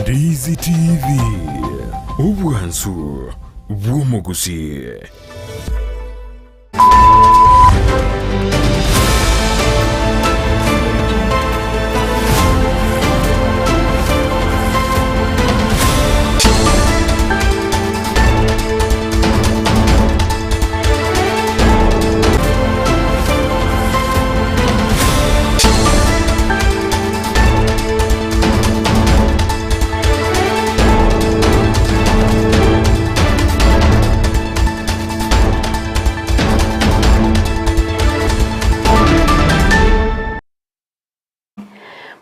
Ndizi TV Ubwansu bw'omugusi.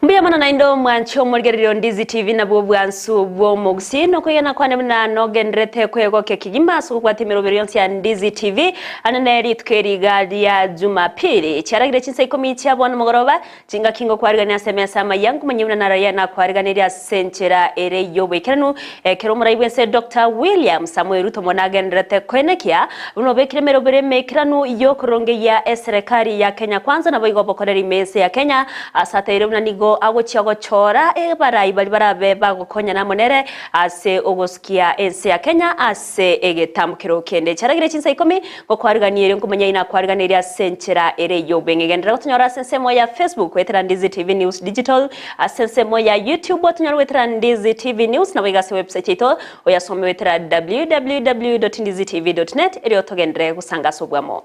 Mbiyamana na indo mwancho mwalgerero Ndizi TV na bwansu bw'omugusi no kuyana kwane mna nogendrete kwego kekigima suku kwa timero yonsi ya Ndizi TV ananeri tukeri gadi ya Jumapili charagire chinsa ikomi cyabona mugoroba jinga kingo kwarigana SMS ama yangu manyuna naraya na kwariganira senchera ere yobekeranu kero murayibwense Dr. William Samuel Ruto monagendrete kwenekia buno bekire merobere mekiranu yo kuronge ya serikali ya Kenya kwanza na boigo bokoreri mese ya Kenya asate na nigo ago chiago chora barayi bari barabe bagukonya na monere ase ogoskia ense ya Kenya ase egetamukiro kende charagire chinsa ikomi ngo kwariganire ngumenya ina kwariganira senchera ere yobengendera gutonyora sensemo ya Facebook wetera Ndizi TV News Digital asensemo ya YouTube wetonyora wetera Ndizi TV News na wegase website ito oyasome wetera www.ndizitv.net eri otogendere gusanga sobwamo.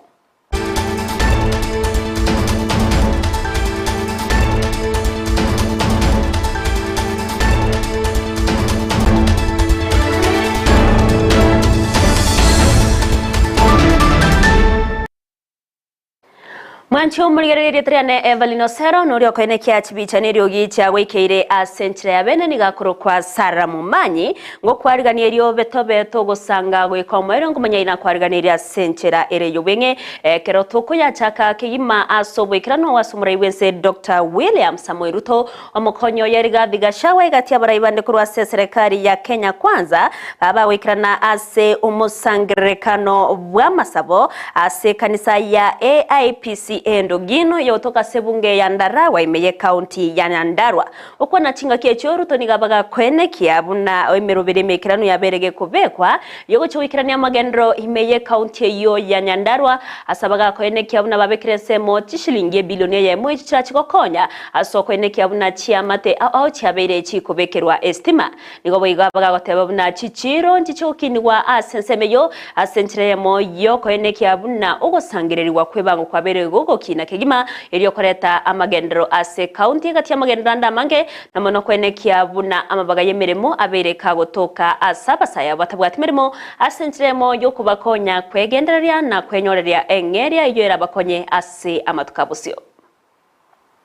Mwancho murigerere triane Evelino Sero nuri okwene kya chibicha neryogi cha wekeire asenchira ya bene nigakuru kwa Sara Mumanyi ngo kwariganira beto gusanga gwekomero ngumenya ina kwariganira asenchira ere yobenge kero toko ya chaka kiyima asobwekirano wasumurayibwense Dr. William Samuel Ruto omukonyo yariga bigashawe gati abarayibande kurwa serikali ya Kenya kwanza baba wekirana ase umusangirekano bwa masabo ase kanisa ya AIPC endogino yotoka sebunge ya Ndarawa imeye county ya Nyandarua uko na chinga kiecho Ruto nigabaga kwene kiabuna emerobere mekirano yaberege kubekwa yogo chowikirani ya magendro imeye county yo ya Nyandarua asabaga kwene kiabuna babekirense moti shilingi bilioni ya mwe chikokonya aso kwene kiabuna chiamate au chiabere chikobekerwa estima nigo boigabaga gotebabuna chichiro nchichokiniwa asensemeyo asenchiremo yo kwene kiabuna ogosangireriwa kwebango kwabere gogo kina kegima elio koreta amagendero ase county gati ya magendero ndamange na mono kwene kiabuna amabaga yemeremo abereka gotoka asabasaya batabwati merimo asenchiremo yo kubakonya kwegendereria na kwenyoreria engeria iyo erabakonye ase amatukabusio.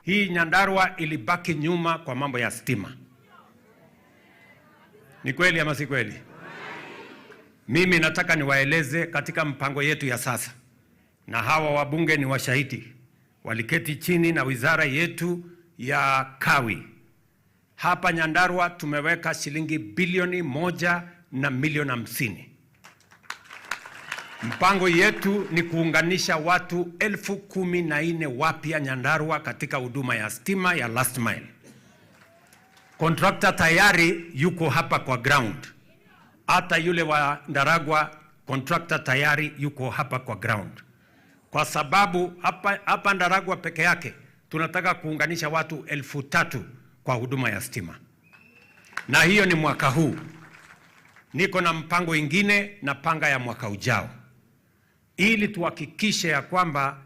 Hii Nyandarua ilibaki nyuma kwa mambo ya stima. Ni kweli ama si kweli? Mimi nataka niwaeleze katika mpango yetu ya sasa. Na hawa wabunge ni washahidi. Waliketi chini na wizara yetu ya kawi. Hapa Nyandarua tumeweka shilingi bilioni 1 na milioni 50. Mpango yetu ni kuunganisha watu 14,000 wapya Nyandarua katika huduma ya stima ya last mile. Contractor tayari yuko hapa kwa ground. Hata yule wa Ndaragwa contractor tayari yuko hapa kwa ground. Kwa sababu hapa Ndaragwa peke yake tunataka kuunganisha watu 3,000 kwa huduma ya stima. Na hiyo ni mwaka huu. Niko na mpango ingine na panga ya mwaka ujao. Ili tuhakikishe ya kwamba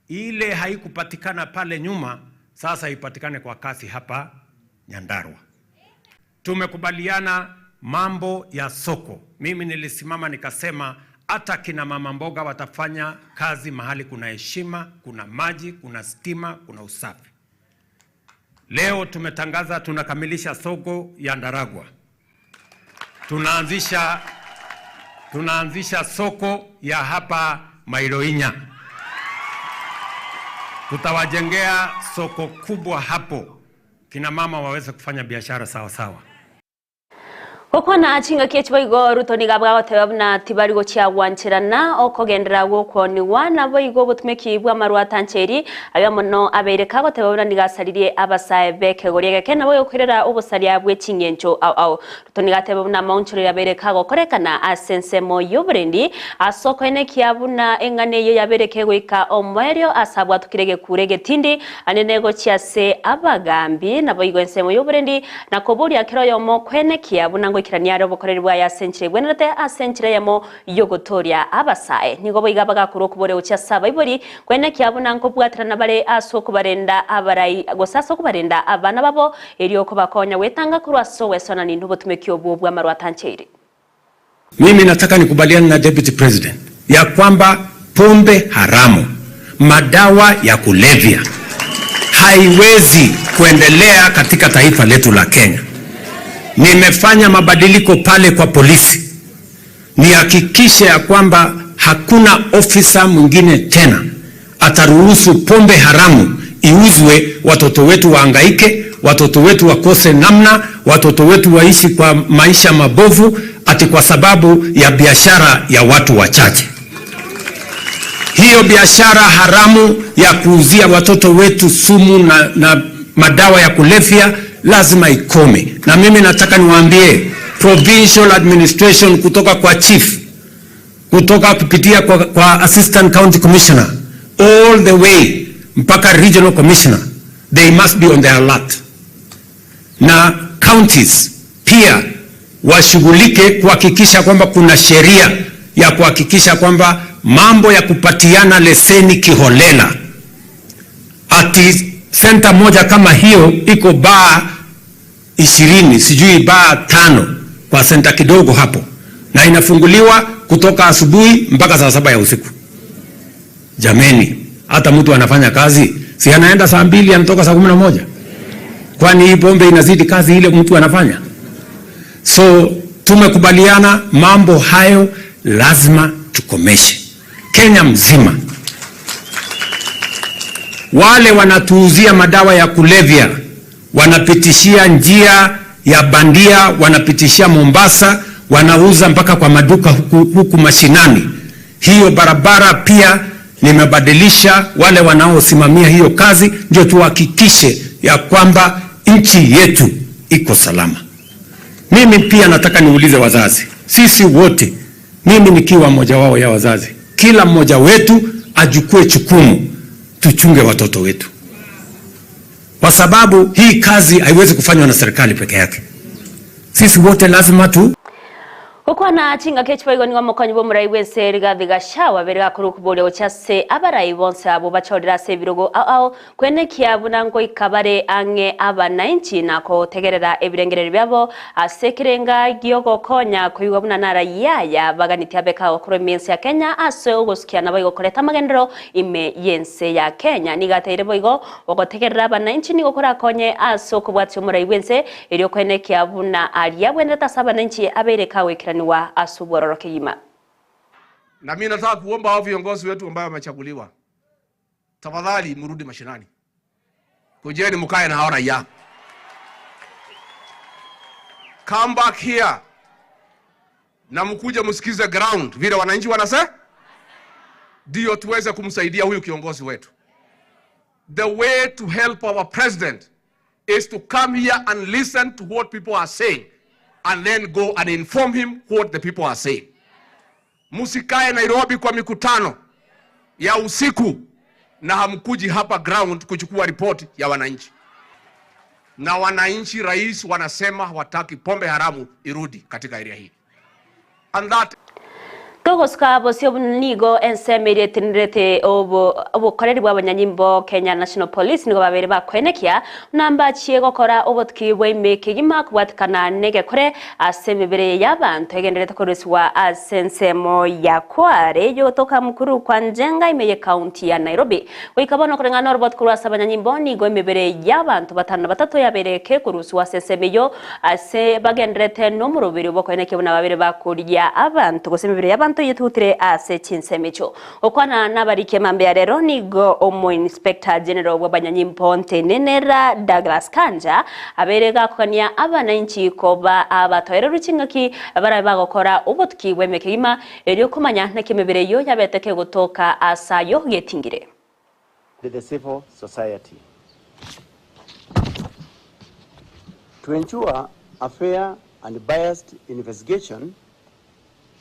ile haikupatikana pale nyuma sasa ipatikane kwa kasi hapa Nyandarua. Tumekubaliana mambo ya soko. Mimi nilisimama nikasema hata kina mama mboga watafanya kazi mahali kuna heshima, kuna maji, kuna stima, kuna usafi. Leo tumetangaza tunakamilisha soko ya Ndaragwa. Tunaanzisha soko ya hapa Mailoinya. Tutawajengea soko kubwa hapo. Kina mama waweze kufanya biashara sawa sawa. Koko na achinga kechibo igo rutoni gabwa gotebabna tibari gochiagwanchirana okogendera gokoni wana bo igo botumeki bwa marwa tancheri agamono abereka gotebabna nigasaririe abasae beke goriege kena bo yokwirera obusaria bwe chingencho au rutoni gatebabna maunchurira abereka gokorekana asensemo yoburendi asoko ene kiabuna engane yo yabereke goika omwerio asabwa tukirege kurege tindi anene gochiase abagambi nabo igo ensemo yoburendi nakoburi akero yomo kwene kiabuna ikiraniaro bokorerwa ya century bwenete a century yamo yogotoria abasae nigo boiga bagakuru kubore ucha saba ibori kwene kyabuna nko bwatrana bare aso kubarenda abarai gosaso kubarenda abana babo eriyo kubakonya wetanga kurwaso wesona nindu botumekyo bwa marwa tancheri. Mimi nataka nikubaliane na Deputy President ya kwamba pombe haramu, madawa ya kulevya haiwezi kuendelea katika taifa letu la Kenya. Nimefanya mabadiliko pale kwa polisi, nihakikishe ya kwamba hakuna ofisa mwingine tena ataruhusu pombe haramu iuzwe, watoto wetu waangaike, watoto wetu wakose namna, watoto wetu waishi kwa maisha mabovu ati kwa sababu ya biashara ya watu wachache. Hiyo biashara haramu ya kuuzia watoto wetu sumu na madawa ya kulevya lazima ikome. Na mimi nataka niwaambie provincial administration kutoka kwa chief, kutoka kupitia kwa assistant county commissioner, all the way mpaka regional commissioner, they must be on their alert. Na counties pia washughulike kuhakikisha kwamba kuna sheria ya kuhakikisha kwamba mambo ya kupatiana leseni kiholela ati center moja kama hiyo iko baa 20 sijui baa 5 kwa center kidogo hapo na inafunguliwa kutoka asubuhi mpaka saa 7 ya usiku. Jameni, hata mtu anafanya kazi si anaenda saa 2 anatoka saa 11? Kwani hii pombe inazidi kazi ile mtu anafanya? So tumekubaliana mambo hayo lazima tukomeshe Kenya mzima. Wale wanatuuzia madawa ya kulevya wanapitishia njia ya bandia, wanapitishia Mombasa, wanauza mpaka kwa maduka huku mashinani. Hiyo barabara pia nimebadilisha wale wanaosimamia hiyo kazi, ndio tuhakikishe ya kwamba nchi yetu iko salama. Mimi pia nataka niulize wazazi, sisi wote, mimi nikiwa mmoja wao ya wazazi, kila mmoja wetu ajukue jukumu tuchunge watoto wetu, kwa sababu hii kazi haiwezi kufanywa na serikali peke yake. Sisi wote lazima tu Huko na chinga kechibo igo nigo mokonyi bo murai wense Rigathi Gachagua berega kuru kubole ochase abarai bonse abo bachodera se birogo au kwene kiabuna ngo ikabare ange abananchi nako tegerera ebirengerere byabo asekirenga giyogo konya kuyuga buna nara yaya baganitia beka okoro mense ya Kenya ase ugoskiya nabo igo koreta magendero ime yense ya Kenya nigateire boigo ogotegerera abananchi nigo kora konye aso kubwatyo murai wense eriyo kwene kiabuna aliyabwenda tasabananchi abereka wekira wa asubuhi kiyima. Na mimi nataka kuomba hao viongozi wetu ambao wamechagulwa, tafadhali mrudi mashinani, kujeni mkae na hao raia. Come back here na mkuje msikize ground vile wananchi wanasema, ndio tuweze kumsaidia huyu kiongozi wetu. The way to help our president is to come here and listen to what people are saying and then go and inform him what the people are saying. Musikae Nairobi kwa mikutano ya usiku na hamkuji hapa ground kuchukua report ya wananchi. Na wananchi, rais wanasema hawataki pombe haramu irudi katika area hii. And that Togoska bosio nigo ensemere tinrete obo koreri bwa banyanyimbo Kenya National Police nigo babere bakwenekia namba chiego kora obotki bweme kigima kwatkana nege kore asemebere yabantu egenderete koreswa asensemo ya kware yo toka mkuru kwa Njenga imeye county ya Nairobi wikabono korengana robot kurasa banyanyimbo nigo emebere yabantu batana batatu yabereke kuruswa asensemeyo ase bagenderete no murubiri bokwenekia buna babere bakurya abantu gosemebere yabantu to yututire ase chinsemicho okwana nabarike mambya rero nigo omo Inspector General w'abanyanyi Mponte Nenera Douglas Kanja aberega kukania abananchi koba abatoera ruchingaki baraba gukora ubutki wemekima eryo kumanya nakimebere yo yabeteke gutoka asayo getingire the civil society to ensure a fair and biased investigation.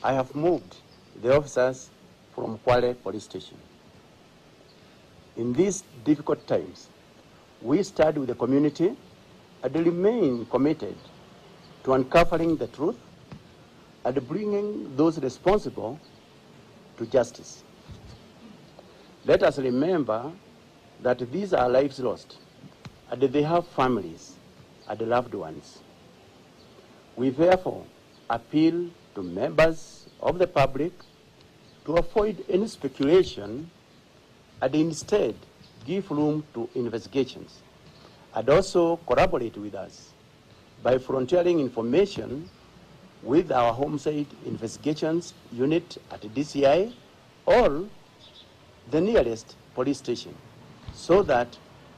I have moved the officers from Kwale Police Station. In these difficult times, we stand with the community and remain committed to uncovering the truth and bringing those responsible to justice. Let us remember that these are lives lost and they have families and loved ones. We therefore appeal to members of the public to avoid any speculation and instead give room to investigations and also collaborate with us by frontiering information with our homicide investigations unit at DCI or the nearest police station so that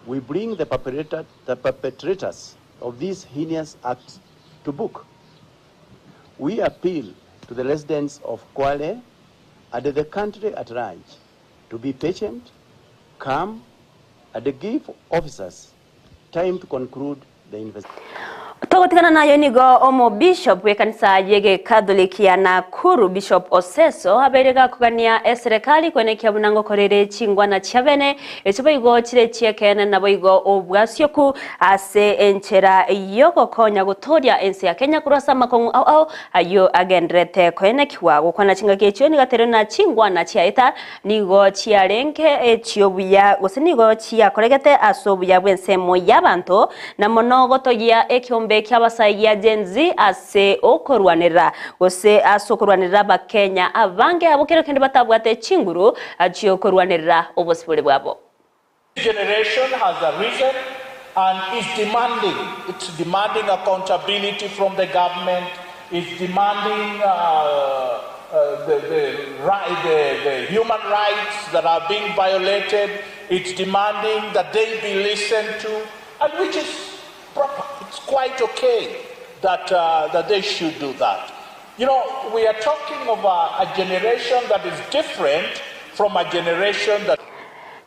we bring the perpetrators of these heinous acts to book. We appeal to the residents of Kwale and the country at large to be patient, calm, and give officers time to conclude the investigation. Togotikana nayo nigo omo bishop wekanisa yege Catholic ya Nakuru Bishop Oseso aberega kugania serikali kwenekya bunango korere chingwa na chabene echiboigo chire chiekene naboigo obwasyoku ase enchera yoko konya gutoria ensi ya Kenya kurasa makongu au ayo agendrete kwenekwa gukona chinga kecho ni gatero na chingwa na chiaita nigo chiarenke echiobuya gusinigo chia koregete asobuya bwensemo yabanto na monogo togia ekyombe kyabasaiya genzi ase okorwanira gose asokorwanira bakenya abange abokero kende batabwate chinguru achiyo korwanira obosibole bwabo. Generation has arisen and is demanding. It's demanding accountability from the government. It's demanding the human rights that are being violated. It's demanding that they be listened to, and which is proper. It's quite okay that they should do that. You know, we are talking of a generation that is different from a generation that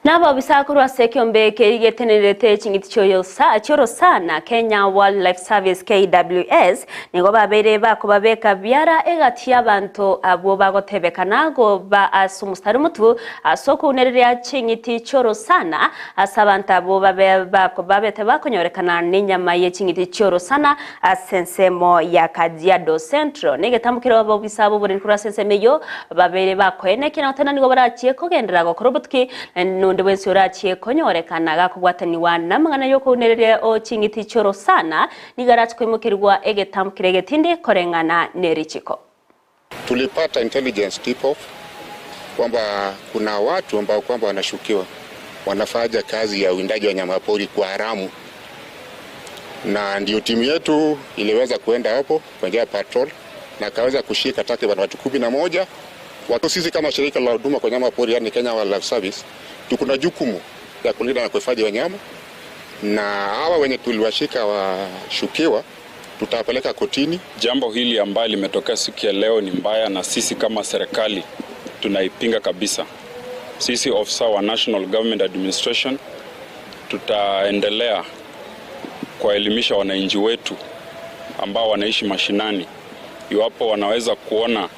Naba bisakuru asekyombe kerigetenerete chingiti choro sana Kenya Wildlife Service KWS nigo babere bakobabeka byara egati yabantu abo bagotebekanago ba asumustari mutu asokunerera chingiti choro sana asabanta abo babete bakonyorekana n'inyama ye chingiti choro sana asensemo ya Kajiado Central nigetambukiro abo bisabo buri kura sensemeyo babere bakoenekena tena nigo barachiye kogendera gokorobutki nde wensi urachiye konyorekana gakugwataniwa namangana yo kunerere o chingiti choro sana nigarati kwimukirwa egetambukire getinde korengana nerichiko. Tulipata intelligence tip off kwamba kuna watu ambao kwamba wanashukiwa wanafanya kazi ya uwindaji wa nyamapori kwa haramu, na ndio timu yetu iliweza kuenda hapo kwa njia ya patrol na kaweza kushika takriban watu 11. Watu sisi kama shirika la huduma kwa nyamapori yani Kenya Wildlife Service tuko na jukumu ya kulinda na kuhifadhi wanyama, na hawa wenye tuliwashika washukiwa tutawapeleka kotini. Jambo hili ambalo limetokea siku ya leo ni mbaya na sisi kama serikali tunaipinga kabisa. Sisi ofisa wa National Government Administration tutaendelea kuelimisha wananchi wetu ambao wanaishi mashinani iwapo wanaweza kuona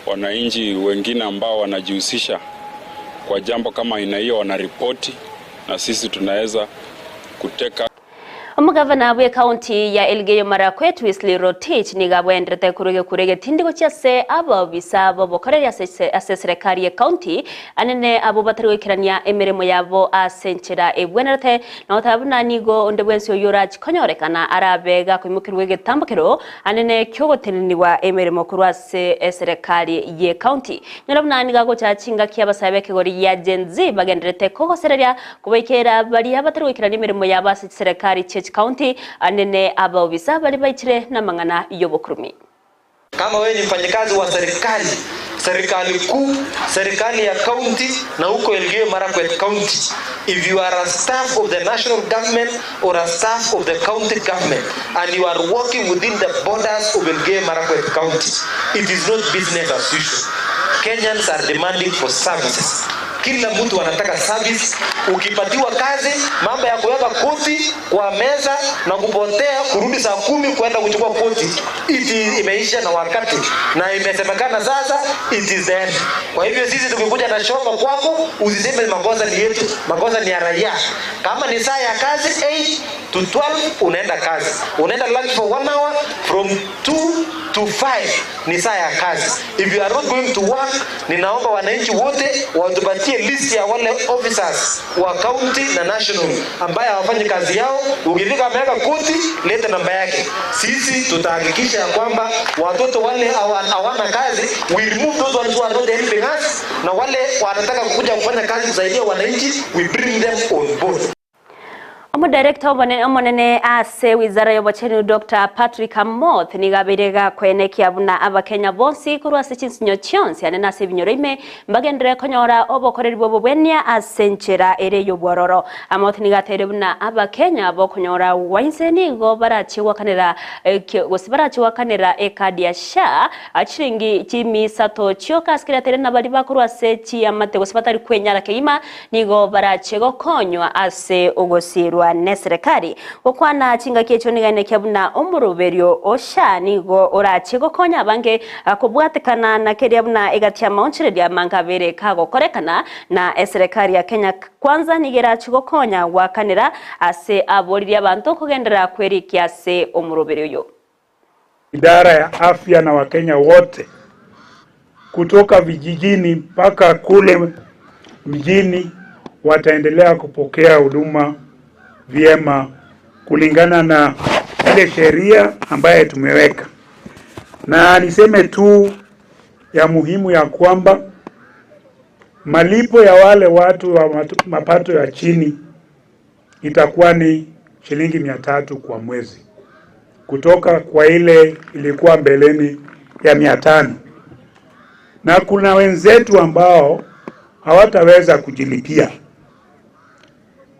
wananchi wengine ambao wanajihusisha kwa jambo kama aina hiyo wanaripoti, na sisi tunaweza kuteka. Omugavana wa county ya Elgeyo Marakwet Wesley Rotich nigabwendrete kurege tindiko cyase abo bisabo bokorera ase serikali ya county anene abo batarwikirania emeremo yabo asenchera ebwenerete na utabuna nigo ndebwensi yorach konyorekana arabega kwimukirwe getambukiro anene kyogoteniniwa emeremo kurwase serikali ye county nyarabuna nigago cyachinga kyabasabe kegori ya genzi bagendrete kogosereria kubekera bari abatarwikirania emeremo yabo ase serikali County anene abawisa bali baichire na mangana yobokurumi. Kama wewe ni mfanyakazi wa serikali, serikali kuu, serikali ya county na huko Elgeyo Marakwet County. If you are a staff of the national government or a staff of the county government and you are working within the borders of Elgeyo Marakwet County, it is not business as usual. Kenyans are demanding for services. Kila mtu anataka service. Ukipatiwa kazi, mambo ya kuweka koti kwa meza na kupotea kurudi saa 10 kwenda kuchukua koti, imeisha na wakati, na imesemekana sasa it is the end. Kwa hivyo sisi tukikuja na shoka kwako, usiseme makosa ni yetu, makosa ni ya raia. Kama ni saa ya kazi 8 to 12 unaenda kazi, unaenda lunch for 1 hour, from 2 to 5 ni saa ya kazi. If you are not going to work, ninaomba wananchi wote watupatie list ya wale officers wa county na national ambaye hawafanyi kazi yao. Ukifika ameweka koti, leta namba yake. Sisi tutahakikisha kwamba watoto wale hawana kazi, we remove those ones who are not helping us, na wale wanataka kuja kufanya kazi kusaidia wananchi, we bring them on board. Director omonene ase wizara y'obocheni Dr. Patrick Amoth nigabirega kwenekia buna abakenya bonsi kurwa sechinsinyo chionsi ane nase binyoroime mbagendere konyora obokoreri bwobwenya asenchera ere yobwororo. Amoth nigatere buna abakenya bokonyora wainseni go barachiwakanira gosibarachiwakanira ekadi ya SHA achiringi chimi sato chioka askiratere nabali bakurwa sechi amate gosibatari kwenyara keima nigo barachego konywa ase ogosirwa ne serikali okwana chinga kyecho nigane kyabuna omuruberio osha nigo orachigo konya bange kubwatekana na keria buna egatia maunchire dia mangabere kago korekana na serikali ya Kenya kwanza nigera chigo konya wakanira ase aboriria bantu kugendera kweri kiase omuruberio yo. Idara ya afya na Wakenya wote kutoka vijijini mpaka kule mjini wataendelea kupokea huduma vyema kulingana na ile sheria ambaye tumeweka. Na niseme tu ya muhimu ya kwamba malipo ya wale watu wa mapato ya chini itakuwa ni shilingi 300 kwa mwezi, kutoka kwa ile ilikuwa mbeleni ya 500. Na kuna wenzetu ambao hawataweza kujilipia.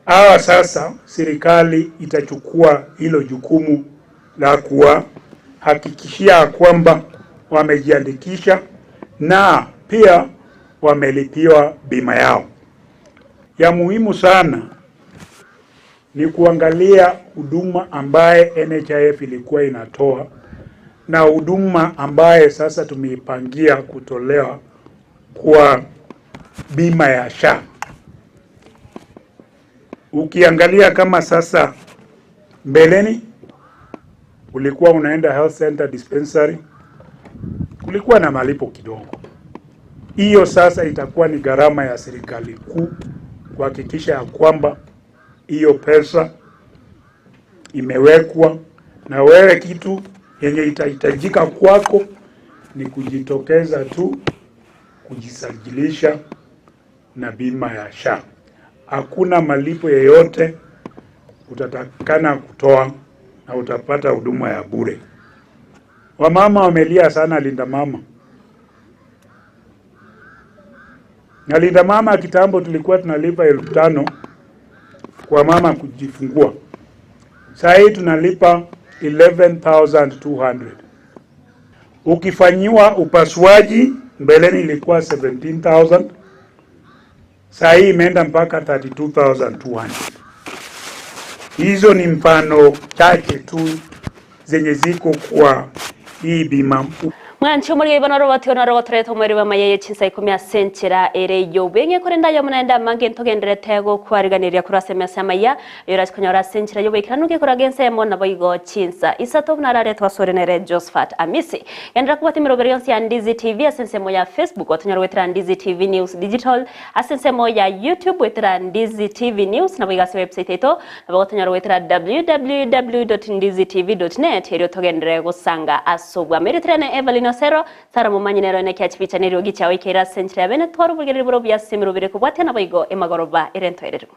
Hawa sasa serikali itachukua hilo jukumu la kuwahakikishia kwamba wamejiandikisha na pia wamelipiwa bima yao. Ya muhimu sana ni kuangalia huduma ambaye NHIF ilikuwa inatoa na huduma ambaye sasa tumeipangia kutolewa kwa bima ya SHA. Ukiangalia kama sasa mbeleni ulikuwa unaenda health center dispensary, kulikuwa na malipo kidogo. Hiyo sasa itakuwa ni gharama ya serikali kuu kuhakikisha ya kwamba hiyo pesa imewekwa, na wewe kitu yenye itahitajika kwako ni kujitokeza tu kujisajilisha na bima ya SHA. Hakuna malipo yeyote utatakana kutoa na utapata huduma ya bure. Wamama wamelia sana Linda Mama. Na Linda Mama kitambo tulikuwa tunalipa 5,000 kwa mama kujifungua. Sasa hii tunalipa 11,200. Ukifanyiwa upasuaji mbeleni ilikuwa 17,000. Sasa hii imeenda mpaka 32,200. Hizo ni mfano chache tu zenye ziko kwa hii bima. Mwanchi muri ibonoro batyo naro batreto muri bamaye chinsa 10 senchera ere yobenge korenda yo munenda mange ntogendere tego kwariganirya kurasema samaya yoras kunyora senchera yobekiranuke kuragense mo naboigo chinsa isato narare twasorenere Josephat Amisi yandra kubati miroberionsi ya Ndizi TV asense mo ya Facebook watonyora wetra Ndizi TV News Digital asense mo ya YouTube wetra Ndizi TV News naboiga website eto nabotonyora wetra www.ndizitv.net ero togendere gusanga asobwa meritrene Evelyn Sero sara mumanyinero ne kyachipicha nero gichawe kera senchera bene twaro bulgerero bya semirobere kubwatena boigo emagoroba erento erero